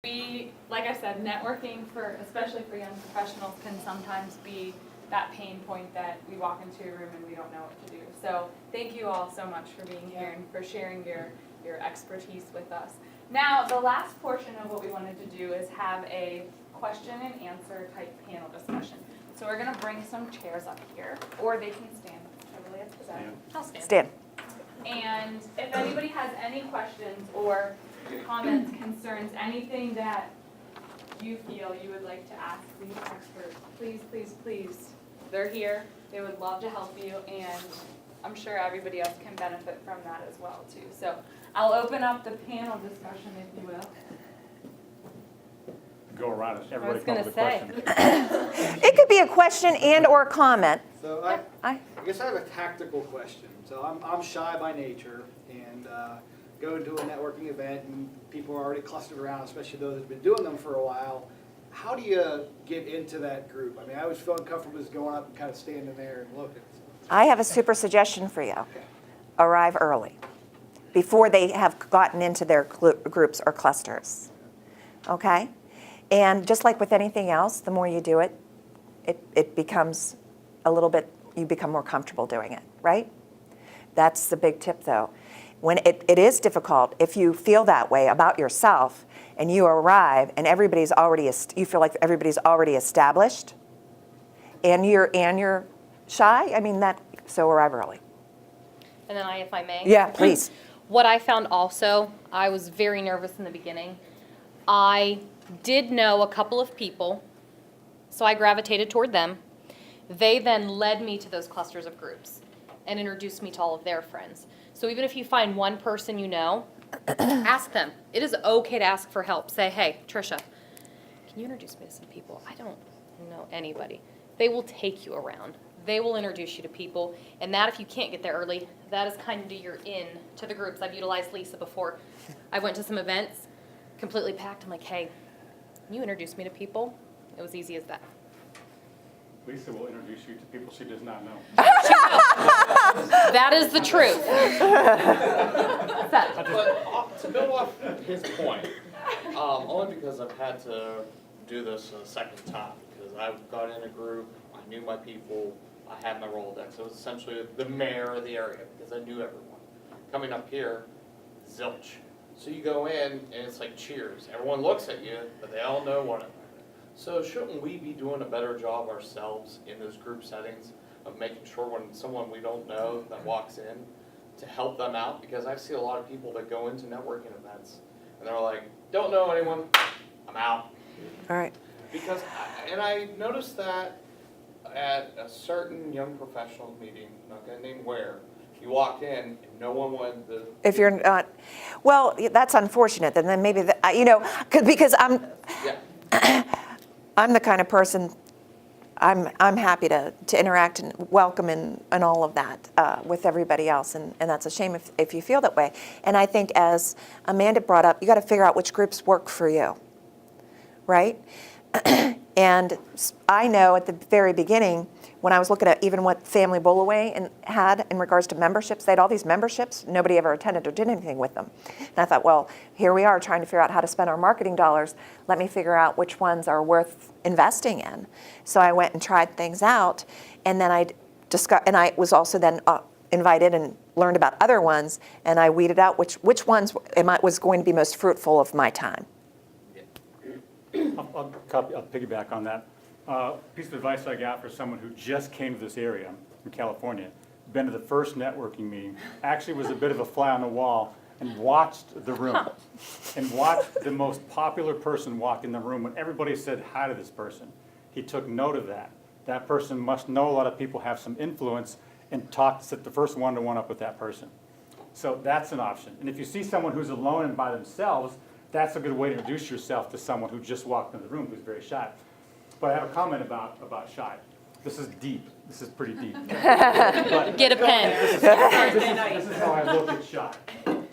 Like I said, networking especially for young professionals can sometimes be that pain point that we walk into a room and we don't know what to do. So thank you all so much for being here and for sharing your expertise with us. Now, the last portion of what we wanted to do is have a question and answer type panel discussion. So we're going to bring some chairs up here, or they can stand. Whichever up to them. I'll stand. Stand. And if anybody has any questions or comments, concerns, anything that you feel you would like to ask these experts, please, please, please. They're here. They would love to help you, and I'm sure everybody else can benefit from that as well, too. So I'll open up the panel discussion, if you will. Go around and everybody come up with a question. It could be a question and or a comment. So I guess I have a tactical question. So I'm shy by nature, and go to a networking event and people are already clustered around, especially those that have been doing them for a while. How do you get into that group? I mean, I always feel uncomfortable just going up and kind of standing there and looking. I have a super suggestion for you. Okay. Arrive early, before they have gotten into their groups or clusters. Okay? And just like with anything else, the more you do it, it becomes a little bit, you become more comfortable doing it, right? That's the big tip, though. When it is difficult, if you feel that way about yourself and you arrive and you feel like everybody's already established and you're shy, I mean, so arrive early. And then if I may. Yeah, please. What I found also, I was very nervous in the beginning. I did know a couple of people, so I gravitated toward them. They then led me to those clusters of groups and introduced me to all of their friends. So even if you find one person you know, ask them. It is okay to ask for help. Say, hey, Tricia, can you introduce me to some people? I don't know anybody. They will take you around. They will introduce you to people. And that, if you can't get there early, that is kind of your in to the groups. I've utilized Lisa before. I went to some events, completely packed. I'm like, hey, can you introduce me to people? It was easy as that. Lisa will introduce you to people she does not know. That is the truth. But to build off his point, only because I've had to do this a second time, because I got in a group, I knew my people, I had my Rolodex. I was essentially the mayor of the area because I knew everyone. Coming up here, zilch. So you go in and it's like cheers. Everyone looks at you, but they all know one another. So shouldn't we be doing a better job ourselves in those group settings of making sure when someone we don't know that walks in to help them out? Because I see a lot of people that go into networking events and they're like, don't know anyone, I'm out. All right. Because, I noticed that at a certain young professionals meeting, not gonna name where, you walked in and no one wanted to. If you're not, well, that's unfortunate. Then maybe, because I'm the kind of person, I'm happy to interact and welcome and all of that with everybody else, and that's a shame if you feel that way. And I think, as Amanda brought up, you got to figure out which groups work for you, right? And I know at the very beginning, when I was looking at even what Family Bullaway had in regards to memberships, they had all these memberships. Nobody ever attended or did anything with them. And I thought, well, here we are trying to figure out how to spend our marketing dollars. Let me figure out which ones are worth investing in. So I went and tried things out, and then I was also then invited and learned about other ones, and I weeded out which ones was going to be most fruitful of my time. I'll piggyback on that. Piece of advice I got for someone who just came to this area from California, been to the first networking meeting, actually was a bit of a fly on the wall and watched the room and watched the most popular person walk in the room when everybody said hi to this person. He took note of that. That person must know a lot of people, have some influence, and sit the first one-to-one up with that person. So that's an option. And if you see someone who's alone and by themselves, that's a good way to introduce yourself to someone who just walked in the room who's very shy. But I have a comment about shy. This is deep. This is pretty deep. Get a pen. This is how I look at shy.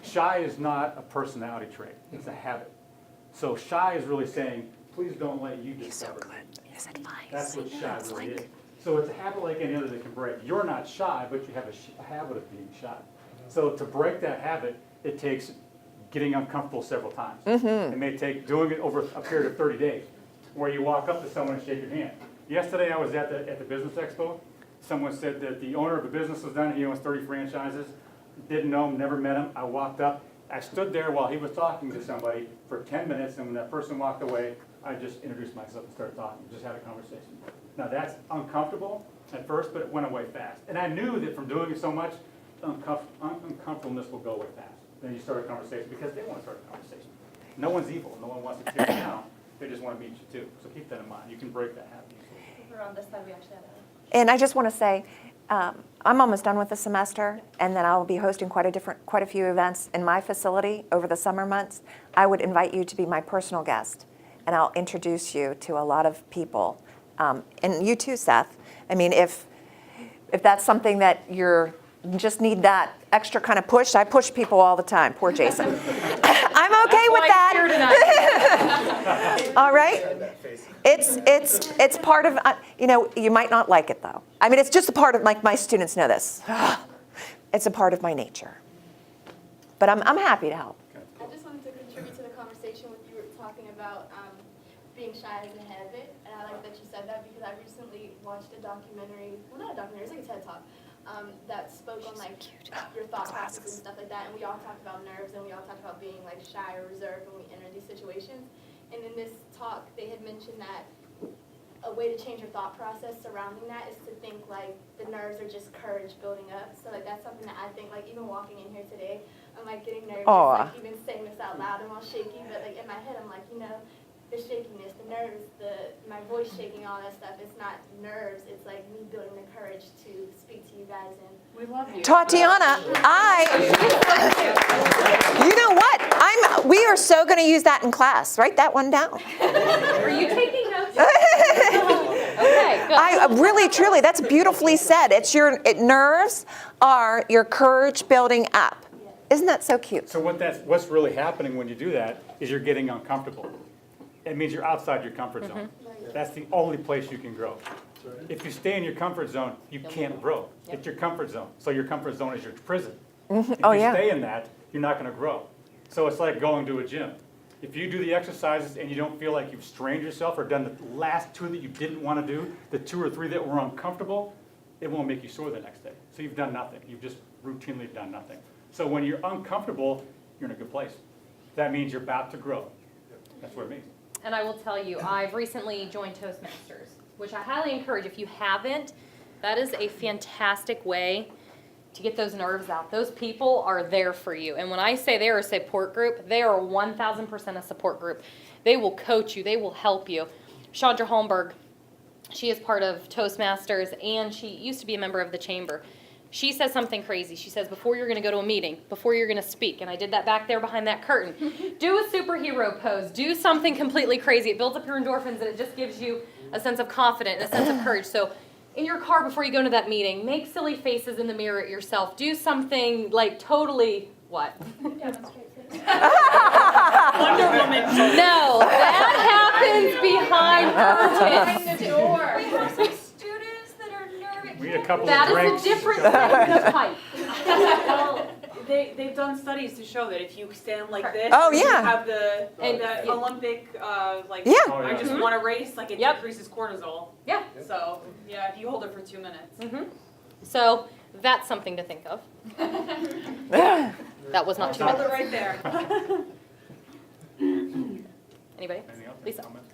Shy is not a personality trait. It's a habit. So shy is really saying, please don't let you discover me. His advice. That's what shy really is. So it's a habit like any other that can break. You're not shy, but you have a habit of being shy. So to break that habit, it takes getting uncomfortable several times. It may take doing it over a period of 30 days, where you walk up to someone and shake your hand. Yesterday, I was at the Business Expo. Someone said that the owner of the business was down, he owns 30 franchises. Didn't know him, never met him. I walked up, I stood there while he was talking to somebody for 10 minutes, and when that person walked away, I just introduced myself and started talking, just had a conversation. Now that's uncomfortable at first, but it went away fast. And I knew that from doing it so much, uncomfortableness will go away fast. Then you start a conversation, because they want to start a conversation. No one's evil, no one wants to tear you down, they just want to meet you too. So keep that in mind, you can break that habit easily. Over on this side, we actually have And I just want to say, I'm almost done with the semester, and then I'll be hosting quite a few events in my facility over the summer months. I would invite you to be my personal guest, and I'll introduce you to a lot of people, and you too, Seth. I mean, if that's something that you just need that extra kind of push, I push people all the time. Poor Jason. I'm okay with that. All right. It's part of, you might not like it though. I mean, it's just a part of, like, my students know this. It's a part of my nature. But I'm happy to help. I just wanted to contribute to the conversation when you were talking about being shy as a habit, and I like that you said that because I recently watched a documentary, well not a documentary, it was like a TED Talk, that spoke on like your thought process and stuff like that, and we all talked about nerves and we all talked about being like shy or reserved when we enter these situations. And in this talk, they had mentioned that a way to change your thought process surrounding that is to think like the nerves are just courage building up. So like that's something that I think, like even walking in here today, I'm like getting nervous, like even saying this out loud, I'm all shaky, but like in my head I'm like, the shakiness, the nerves, my voice shaking, all that stuff, it's not nerves, it's like me building the courage to speak to you guys. And We love you. Tatiana, you know what? We are so going to use that in class. Write that one down. Are you taking notes? Okay, good. Really, truly, that's beautifully said. Nerves are your courage building up. Isn't that so cute? So what's really happening when you do that is you're getting uncomfortable. It means you're outside your comfort zone. That's the only place you can grow. If you stay in your comfort zone, you can't grow. It's your comfort zone. So your comfort zone is your prison. If you stay in that, you're not going to grow. So it's like going to a gym. If you do the exercises and you don't feel like you've strained yourself or done the last two that you didn't want to do, the 2 or 3 that were uncomfortable, it won't make you sore the next day. So you've done nothing. You've just routinely done nothing. So when you're uncomfortable, you're in a good place. That means you're about to grow. That's what it means. And I will tell you, I've recently joined Toastmasters, which I highly encourage. If you haven't, that is a fantastic way to get those nerves out. Those people are there for you. And when I say they are a support group, they are 1,000% a support group. They will coach you. They will help you. Chandra Holmberg, she is part of Toastmasters, and she used to be a member of the chamber. She says something crazy. She says, before you're going to go to a meeting, before you're going to speak, and I did that back there behind that curtain, do a superhero pose. Do something completely crazy. It builds up your endorphins, and it just gives you a sense of confidence, a sense of courage. So in your car before you go into that meeting, make silly faces in the mirror at yourself. Do something like totally, what? demonstrate this. Wonder Woman. No, that happens behind curtains. Behind the door. We have some students that are nervous. We had a couple That of drinks. is a different kind of hype. Well, they've done studies to show that if you stand like this, Oh, you yeah. have the And- Olympic Oh, Yeah. I yeah. just want to race, like it Yep. decreases cortisol. Yeah. So yeah, if you hold it for 2 minutes. So that's something to think of. That was not too Hold it much. right there. Anybody? Anything else? Lisa. Comments?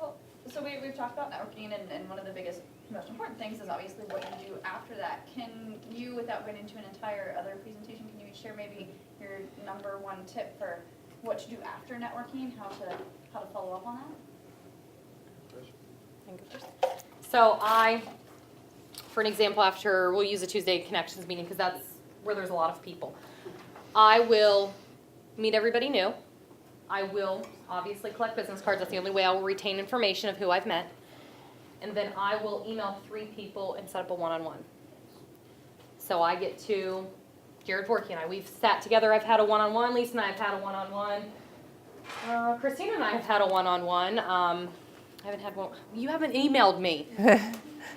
So we've talked about networking, and one of the biggest, most important things is obviously what you do after that. Can you, without going into an entire other presentation, can you each share maybe your number 1 tip for what to do after networking, how to follow up on that? So for an example, we'll use a Tuesday Connections meeting because that's where there's a lot of people. I will meet everybody new. I will obviously collect business cards. That's the only way I will retain information of who I've met. And then I will email 3 people and set up a one-on-one. So I get to, Jared Vorkey and I, we've sat together. I've had a one-on-one. Lisa and I have had a one-on-one. Christina and I have had a one-on-one. I haven't had one. You haven't emailed me.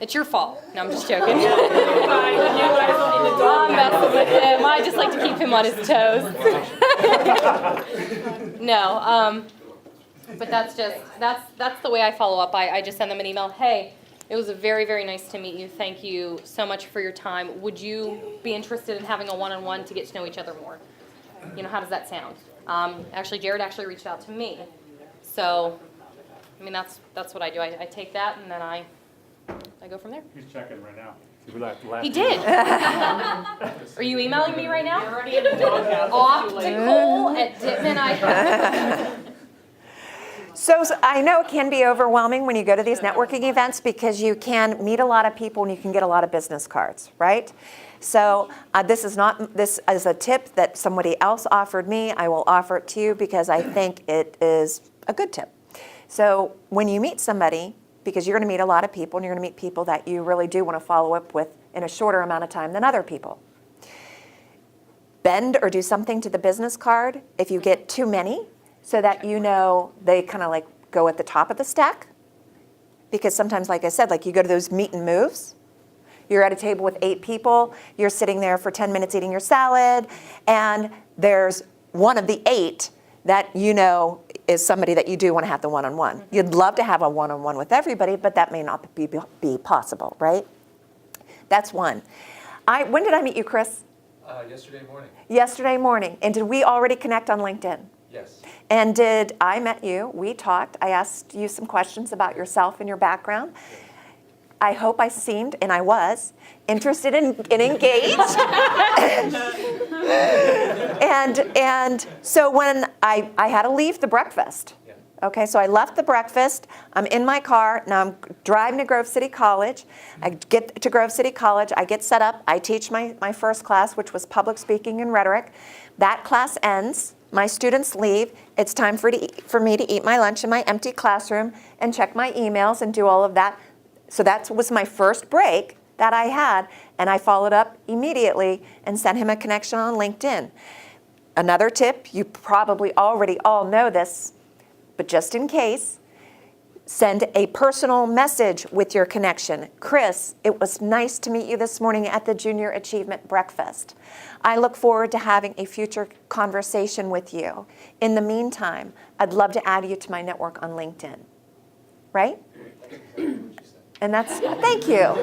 It's your fault. No, I'm just joking. You guys don't need to do I'm messing with him. I just like to keep him on his toes. No, but that's the way I follow up. I just send them an email. Hey, it was very, very nice to meet you. Thank you so much for your time. Would you be interested in having a one-on-one to get to know each other more? You know, how does that sound? Actually, Jared actually reached out to me. So, I mean, that's what I do. I take that and then I go from there. He's checking right now. He did. Are you emailing me right now? You're already in the doghouse. Optical@Dittman. So I know it can be overwhelming when you go to these networking events because you can meet a lot of people and you can get a lot of business cards, right? So this is a tip that somebody else offered me. I will offer it to you because I think it is a good tip. So when you meet somebody, because you're going to meet a lot of people and you're going to meet people that you really do want to follow up with in a shorter amount of time than other people. Bend or do something to the business card if you get too many, so that you know they kind of like go at the top of the stack. Because sometimes, like I said, like you go to those meet and moves, you're at a table with 8 people, you're sitting there for 10 minutes eating your salad, and there's one of the 8 that you know is somebody that you do want to have the one-on-one. You'd love to have a one-on-one with everybody, but that may not be possible, right? That's one. When did I meet you, Chris? Yesterday morning. Yesterday morning. And did we already connect on LinkedIn? Yes. And I met you, we talked, I asked you some questions about yourself and your background. I hope I seemed, and I was, interested and engaged. and so when I had to leave the breakfast, okay, so I left the breakfast, I'm in my car, now I'm driving to Grove City College. I get to Grove City College, I get set up, I teach my first class, which was public speaking and rhetoric. That class ends. My students leave. It's time for me to eat my lunch in my empty classroom and check my emails and do all of that. So that was my first break that I had, and I followed up immediately and sent him a connection on LinkedIn. Another tip, you probably already all know this, but just in case, send a personal message with your connection. Chris, it was nice to meet you this morning at the Junior Achievement Breakfast. I look forward to having a future conversation with you. In the meantime, I'd love to add you to my network on LinkedIn. Right? And that's, thank you.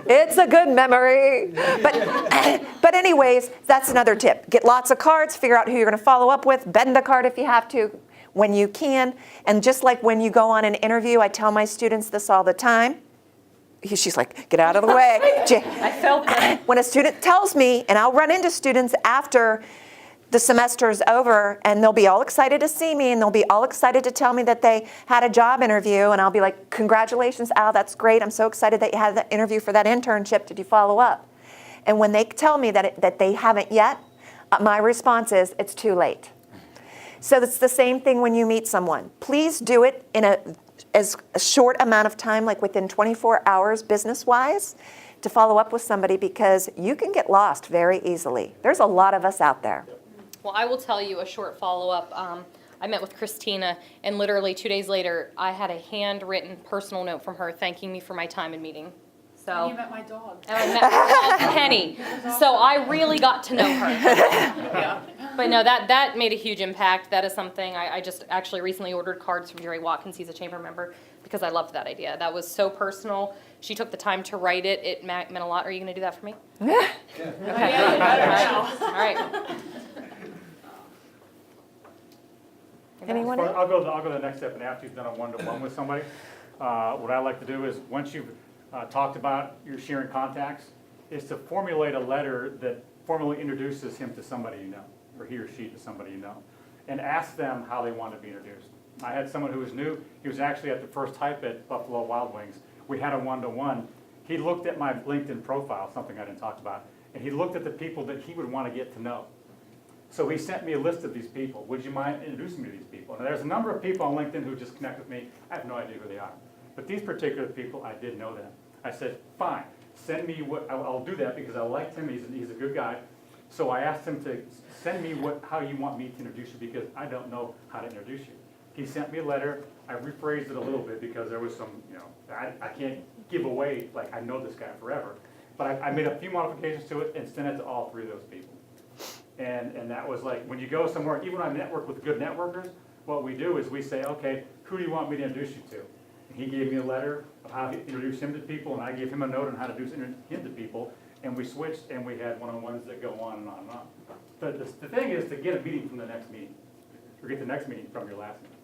It's a good memory. But anyways, that's another tip. Get lots of cards, figure out who you're going to follow up with, bend the card if you have to, when you can. And just like when you go on an interview, I tell my students this all the time. She's like, get out of the way. I felt that. When a student tells me, and I'll run into students after the semester is over, and they'll be all excited to see me, and they'll be all excited to tell me that they had a job interview, and I'll be like, congratulations, Al, that's great. I'm so excited that you had that interview for that internship. Did you follow up? And when they tell me that they haven't yet, my response is, it's too late. So it's the same thing when you meet someone. Please do it in as a short amount of time, like within 24 hours business-wise, to follow up with somebody, because you can get lost very easily. There's a lot of us out there. Well, I will tell you a short follow-up. I met with Christina, and literally 2 days later, I had a handwritten personal note from her thanking me for my time in meeting. So, And you met my dog. and I met her dog, Penny. So I really got to know her. Yeah. But no, that made a huge impact. That is something I just actually recently ordered cards from Jerry Watkins. He's a chamber member, because I loved that idea. That was so personal. She took the time to write it. It meant a lot. Are you going to do that for me? Yeah. Okay. All right. Anyone? I'll go to the next step, and after you've done a one-to-one with somebody, what I like to do is, once you've talked about your sharing contacts, is to formulate a letter that formally introduces him to somebody you know, or he or she to somebody you know, and ask them how they want to be introduced. I had someone who was new. He was actually at the first hype at Buffalo Wild Wings. We had a one-to-one. He looked at my LinkedIn profile, something I didn't talk about, and he looked at the people that he would want to get to know. So he sent me a list of these people. Would you mind introducing me to these people? And there's a number of people on LinkedIn who just connect with me. I have no idea who they are. But these particular people, I did know them. I said, fine, send me what, I'll do that because I liked him, he's a good guy. So I asked him to send me how you want me to introduce you, because I don't know how to introduce you. He sent me a letter. I rephrased it a little bit because there was some, I can't give away, like, I know this guy forever. But I made a few modifications to it and sent it to all 3 of those people. And that was like, when you go somewhere, even when I network with good networkers, what we do is we say, okay, who do you want me to introduce you to? And he gave me a letter of how to introduce him to people, and I gave him a note on how to introduce him to people. And we switched, and we had one-on-ones that go on and on and on. But the thing is to get a meeting from the next meeting, or get the next meeting from your last meeting.